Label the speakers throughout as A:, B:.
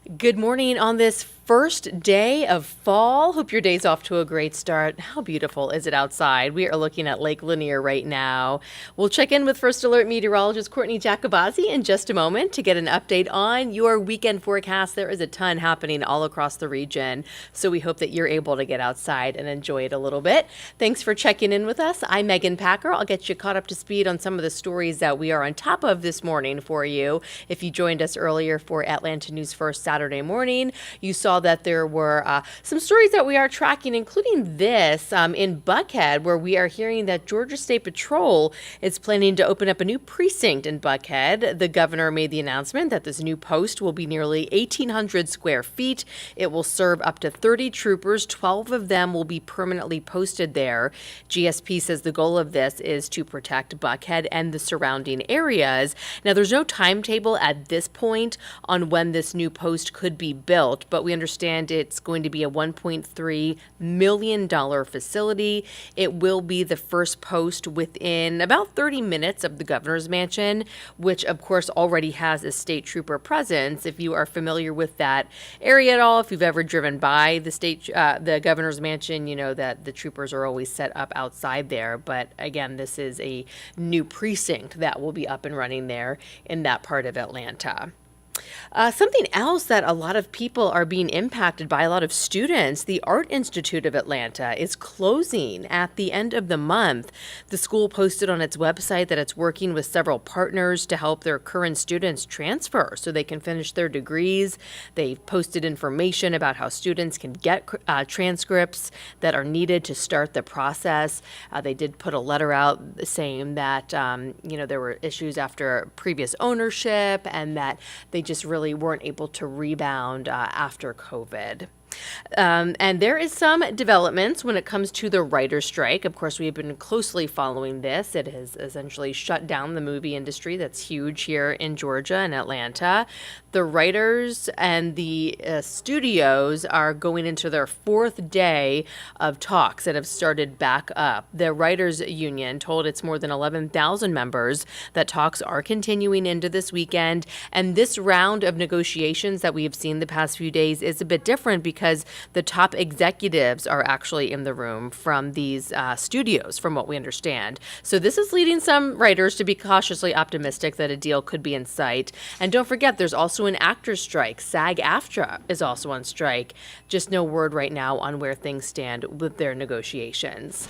A: Good morning on this first day of fall. Hope your day's off to a great start. How beautiful is it outside? We are looking at Lake Lanier right now. We'll check in with First Alert Meteorologist Courteney Jacobazzi in just a moment to get an update on your weekend forecast. There is a ton happening all across the region, so we hope that you're able to get outside and enjoy it a little bit. Thanks for checking in with us. I'm Meghan Packer. I'll get you caught up to speed on some of the stories that we are on top of this morning for you. If you joined us earlier for Atlanta News First Saturday morning, you saw that there were some stories that we are tracking, including this in Buckhead, where we are hearing that Georgia State Patrol is planning to open up a new precinct in Buckhead. The governor made the announcement that this new post will be nearly 1,800 square feet. It will serve up to 30 troopers. 12 of them will be permanently posted there. GSP says the goal of this is to protect Buckhead and the surrounding areas. Now, there's no timetable at this point on when this new post could be built, but we understand it's going to be a $1.3 million facility. It will be the first post within about 30 minutes of the governor's mansion, which of course already has a state trooper presence. If you are familiar with that area at all, if you've ever driven by the governor's mansion, you know that the troopers are always set up outside there. But again, this is a new precinct that will be up and running there in that part of Atlanta. Something else that a lot of people are being impacted by, a lot of students, the Art Institute of Atlanta is closing at the end of the month. The school posted on its website that it's working with several partners to help their current students transfer so they can finish their degrees. They've posted information about how students can get transcripts that are needed to start the process. They did put a letter out saying that, there were issues after previous ownership and that they just really weren't able to rebound after COVID. And there is some developments when it comes to the writer's strike. Of course, we have been closely following this. It has essentially shut down the movie industry that's huge here in Georgia and Atlanta. The writers and the studios are going into their fourth day of talks that have started back up. The writers union told its more than 11,000 members that talks are continuing into this weekend. And this round of negotiations that we have seen the past few days is a bit different because the top executives are actually in the room from these studios, from what we understand. So this is leading some writers to be cautiously optimistic that a deal could be in sight. And don't forget, there's also an actors' strike. SAG-AFTRA is also on strike. Just no word right now on where things stand with their negotiations.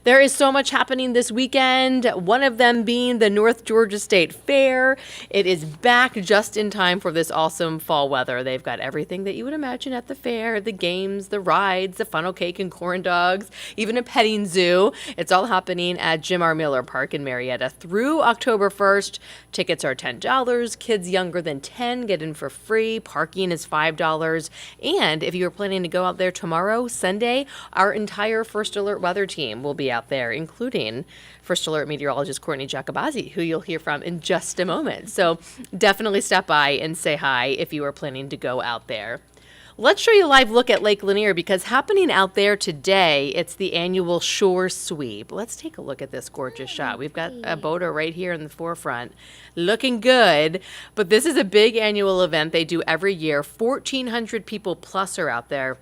A: There is so much happening this weekend, one of them being the North Georgia State Fair. It is back just in time for this awesome fall weather. They've got everything that you would imagine at the fair, the games, the rides, the funnel cake and corn dogs, even a petting zoo. It's all happening at Jim R. Miller Park in Marietta through October 1st. Tickets are $10. Kids younger than 10 get in for free. Parking is $5. And if you are planning to go out there tomorrow, Sunday, our entire First Alert weather team will be out there, including First Alert Meteorologist Courteney Jacobazzi, who you'll hear from in just a moment. So definitely stop by and say hi if you are planning to go out there. Let's show you a live look at Lake Lanier because happening out there today, it's the annual shore sweep. Let's take a look at this gorgeous shot. We've got a boater right here in the forefront looking good, but this is a big annual event they do every year. 1,400 people plus are out there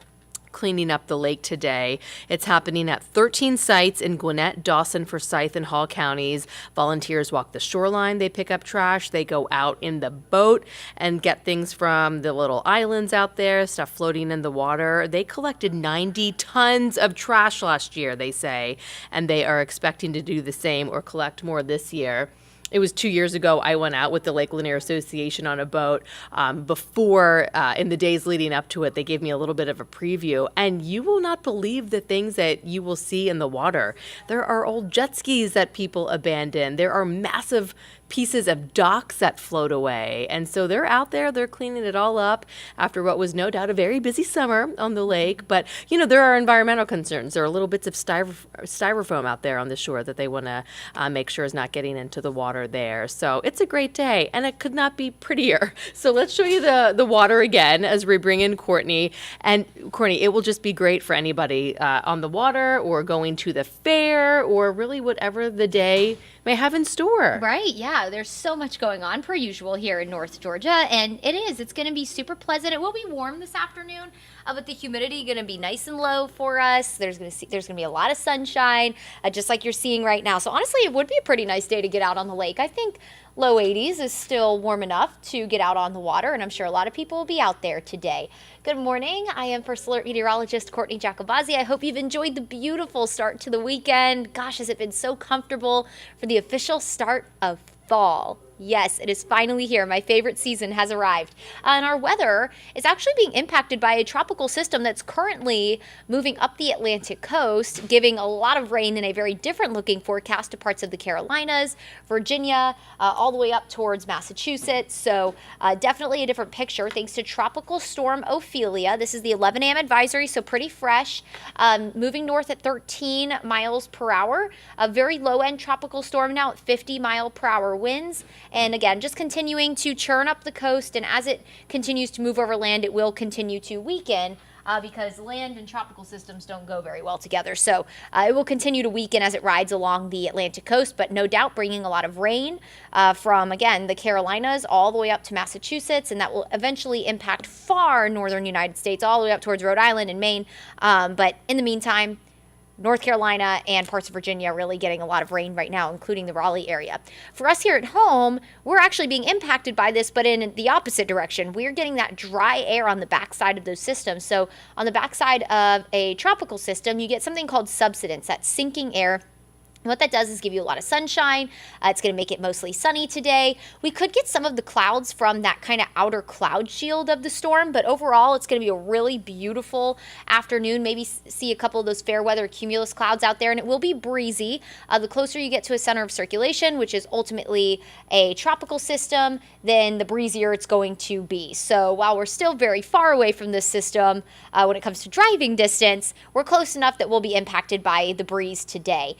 A: cleaning up the lake today. It's happening at 13 sites in Gwinnett, Dawson, Forsyth, and Hall counties. Volunteers walk the shoreline. They pick up trash. They go out in the boat and get things from the little islands out there, stuff floating in the water. They collected 90 tons of trash last year, they say, and they are expecting to do the same or collect more this year. It was 2 years ago I went out with the Lake Lanier Association on a boat. In the days leading up to it, they gave me a little bit of a preview. And you will not believe the things that you will see in the water. There are old jet skis that people abandon. There are massive pieces of docks that float away. And so they're out there, they're cleaning it all up after what was no doubt a very busy summer on the lake. But, there are environmental concerns. There are little bits of styrofoam out there on the shore that they want to make sure is not getting into the water there. So it's a great day, and it could not be prettier. So let's show you the water again as we bring in Courteney. And Courteney, it will just be great for anybody on the water or going to the fair or really whatever the day may have in store.
B: Right, yeah. Yeah, there's so much going on per usual here in North Georgia, and it's going to be super pleasant. It will be warm this afternoon, but the humidity going to be nice and low for us. There's going to be a lot of sunshine, just like you're seeing right now. So honestly, it would be a pretty nice day to get out on the lake. I think low 80s is still warm enough to get out on the water, and I'm sure a lot of people will be out there today. Good morning. I am First Alert Meteorologist Courteney Jacobazzi. I hope you've enjoyed the beautiful start to the weekend. Gosh, has it been so comfortable for the official start of fall. Yes, it is finally here. My favorite season has arrived. And our weather is actually being impacted by a tropical system that's currently moving up the Atlantic coast, giving a lot of rain in a very different looking forecast to parts of the Carolinas, Virginia, all the way up towards Massachusetts. So definitely a different picture thanks to Tropical Storm Ophelia. This is the 11 a.m. advisory, so pretty fresh. Moving north at 13 miles per hour. A very low-end tropical storm now at 50 mile per hour winds. And again, just continuing to churn up the coast, and as it continues to move over land, it will continue to weaken because land and tropical systems don't go very well together. So it will continue to weaken as it rides along the Atlantic coast, but no doubt bringing a lot of rain from, again, the Carolinas all the way up to Massachusetts, and that will eventually impact far northern United States, all the way up towards Rhode Island and Maine. But in the meantime, North Carolina and parts of Virginia really getting a lot of rain right now, including the Raleigh area. For us here at home, we're actually being impacted by this, but in the opposite direction. We're getting that dry air on the backside of those systems. So on the backside of a tropical system, you get something called subsidence, that sinking air. And what that does is give you a lot of sunshine. It's going to make it mostly sunny today. We could get some of the clouds from that kind of outer cloud shield of the storm, but overall it's going to be a really beautiful afternoon. Maybe see a couple of those fair weather cumulus clouds out there, and it will be breezy. The closer you get to a center of circulation, which is ultimately a tropical system, then the breezier it's going to be. So while we're still very far away from this system when it comes to driving distance, we're close enough that we'll be impacted by the breeze today.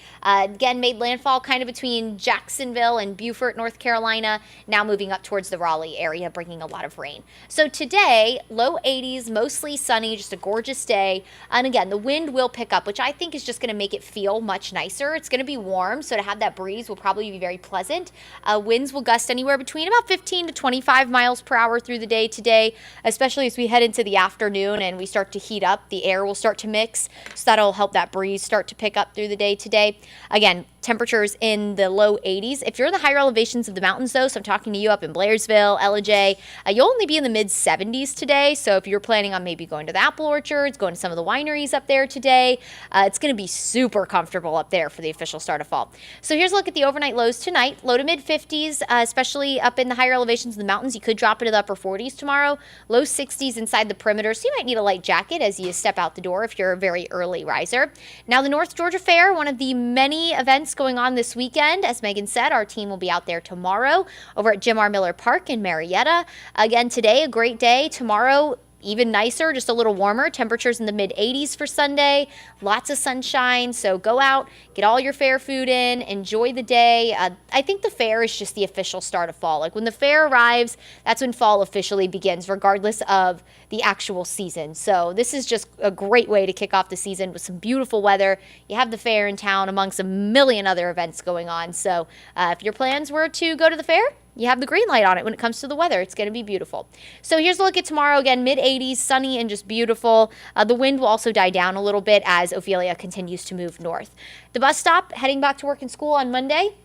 B: Again, made landfall kind of between Jacksonville and Beaufort, North Carolina, now moving up towards the Raleigh area, bringing a lot of rain. So today, low 80s, mostly sunny, just a gorgeous day. And again, the wind will pick up, which I think is just going to make it feel much nicer. It's going to be warm, so to have that breeze will probably be very pleasant. Winds will gust anywhere between about 15 to 25 miles per hour through the day today, especially as we head into the afternoon and we start to heat up. The air will start to mix, so that'll help that breeze start to pick up through the day today. Again, temperatures in the low 80s. If you're in the higher elevations of the mountains, though, so I'm talking to you up in Blairsville, Ellijay, you'll only be in the mid 70s today. So if you're planning on maybe going to the apple orchards, going to some of the wineries up there today, it's going to be super comfortable up there for the official start of fall. So here's a look at the overnight lows tonight. Low to mid 50s, especially up in the higher elevations of the mountains. You could drop into the upper 40s tomorrow. Low 60s inside the perimeter, so you might need a light jacket as you step out the door if you're a very early riser. Now, the North Georgia Fair, one of the many events going on this weekend. As Megan said, our team will be out there tomorrow over at Jim R. Miller Park in Marietta. Again, today, a great day. Tomorrow, even nicer, just a little warmer. Temperatures in the mid 80s for Sunday. Lots of sunshine. So go out, get all your fair food in, enjoy the day. I think the fair is just the official start of fall. Like when the fair arrives, that's when fall officially begins, regardless of the actual season. So this is just a great way to kick off the season with some beautiful weather. You have the fair in town amongst a million other events going on. So if your plans were to go to the fair, you have the green light on it when it comes to the weather. It's going to be beautiful. So here's a look at tomorrow. Again, mid 80s, sunny and just beautiful. The wind will also die down a little bit as Ophelia continues to move north. The bus stop heading back to work and school on Monday.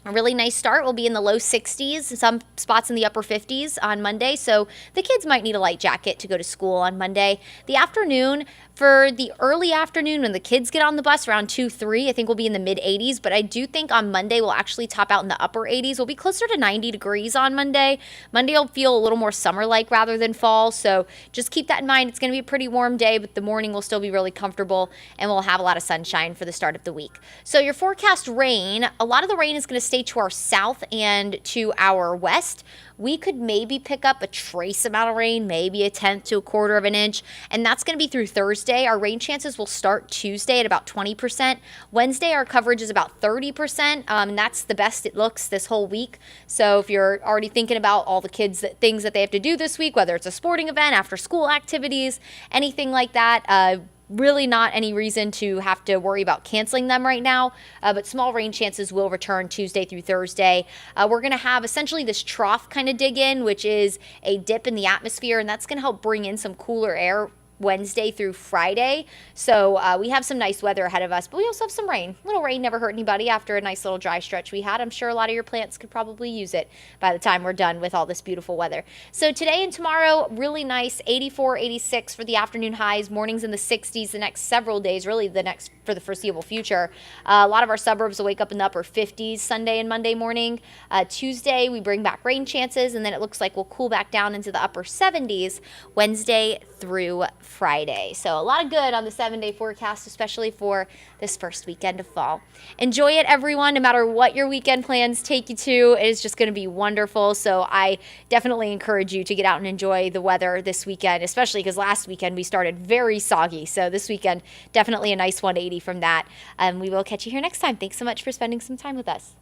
B: A really nice start will be in the low 60s, some spots in the upper 50s on Monday, so the kids might need a light jacket to go to school on Monday. The afternoon, for the early afternoon when the kids get on the bus around 2, 3, I think we'll be in the mid 80s, but I do think on Monday we'll actually top out in the upper 80s. We'll be closer to 90 degrees on Monday. Monday will feel a little more summer-like rather than fall, so just keep that in mind. It's going to be a pretty warm day, but the morning will still be really comfortable, and we'll have a lot of sunshine for the start of the week. So your forecast rain, a lot of the rain is going to stay to our south and to our west. We could maybe pick up a trace amount of rain, maybe a tenth to a quarter of an inch, and that's going to be through Thursday. Our rain chances will start Tuesday at about 20%. Wednesday, our coverage is about 30%, and that's the best it looks this whole week. So if you're already thinking about all the kids, things that they have to do this week, whether it's a sporting event, after school activities, anything like that, really not any reason to have to worry about canceling them right now, but small rain chances will return Tuesday through Thursday. We're going to have essentially this trough kind of dig in, which is a dip in the atmosphere, and that's going to help bring in some cooler air Wednesday through Friday. So we have some nice weather ahead of us, but we also have some rain. Little rain never hurt anybody after a nice little dry stretch we had. I'm sure a lot of your plants could probably use it by the time we're done with all this beautiful weather. So today and tomorrow, really nice, 84, 86 for the afternoon highs, mornings in the 60s the next several days, really the next for the foreseeable future. A lot of our suburbs will wake up in the upper 50s Sunday and Monday morning. Tuesday, we bring back rain chances, and then it looks like we'll cool back down into the upper 70s Wednesday through Friday. So a lot of good on the 7-day forecast, especially for this first weekend of fall. Enjoy it, everyone, no matter what your weekend plans take you to. It is just going to be wonderful. So I definitely encourage you to get out and enjoy the weather this weekend, especially because last weekend we started very soggy. So this weekend, definitely a nice 180 from that. We will catch you here next time. Thanks so much for spending some time with us.